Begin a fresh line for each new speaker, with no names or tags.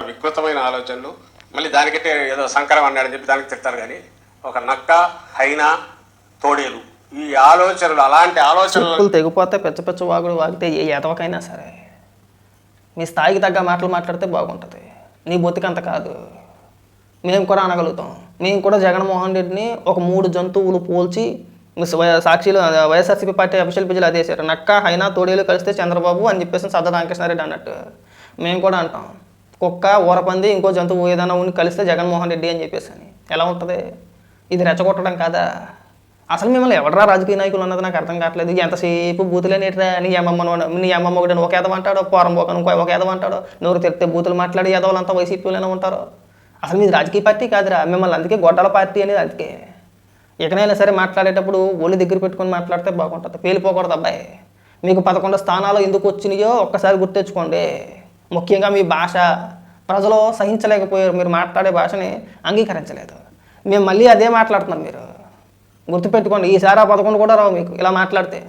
వికృతమైన ఆలోచనలు. మళ్ళీ దానికంటే ఏదో సంకరం అన్నాడని చెప్పి దానికి తిడతారు. కానీ ఒక నక్క, హైనా, తోడేలు ఈ ఆలోచనలు, అలాంటి ఆలోచనలు
తెగిపోతే పెచ్చ పెచ్చ వాగుడు వాగితే ఏ ఎదవకైనా సరే మీ స్థాయికి తగ్గ మాటలు మాట్లాడితే బాగుంటుంది. నీ బొత్తికంత కాదు. మేము కూడా అనగలుగుతాం. మేము కూడా జగన్మోహన్ రెడ్డిని ఒక 3 జంతువులు పోల్చి సాక్షిలో వైఎస్ఆర్సీపీ పార్టీ అఫీషియల్ పేజీలు అదేశారు. నక్క, హైనా, తోడేలు కలిస్తే చంద్రబాబు అని చెప్పేసి సజ్జల రామకృష్ణారెడ్డి అన్నట్టు మేము కూడా అంటాం. కుక్క, ఊరపంది, ఇంకో జంతువు ఏదైనా ఉండి కలిస్తే జగన్మోహన్ రెడ్డి అని చెప్పేసి అని ఎలా ఉంటుంది? ఇది రెచ్చగొట్టడం కాదా? అసలు మిమ్మల్ని ఎవడరా రాజకీయ నాయకులు అన్నది నాకు అర్థం కావట్లేదు. ఎంతసేపు బూతులేనేట్రా, నీ అమ్మమ్మ ఒకటి ఒక ఎదవంటాడో, పోరం పోకను ఒక ఎదవంటాడో, నోరు తెరితే బూతులు మాట్లాడి ఎదవలంతా వైసీపీలోనే ఉంటారు. అసలు మీది రాజకీయ పార్టీ కాదురా. మిమ్మల్ని అందుకే గొడ్డల పార్టీ అనేది. అందుకే ఎక్కడైనా సరే మాట్లాడేటప్పుడు ఒళ్ళు దగ్గర పెట్టుకొని మాట్లాడితే బాగుంటుంది. పేలిపోకూడదు అబ్బాయి. మీకు 11 స్థానాలు ఎందుకు వచ్చినాయో ఒక్కసారి గుర్తెచ్చుకోండి. ముఖ్యంగా మీ భాష ప్రజలు సహించలేకపోయారు. మీరు మాట్లాడే భాషని అంగీకరించలేదు. మేము మళ్ళీ అదే మాట్లాడుతున్నాం. మీరు గుర్తుపెట్టుకోండి, ఈసారి ఆ 11 కూడా రావు మీకు ఇలా మాట్లాడితే.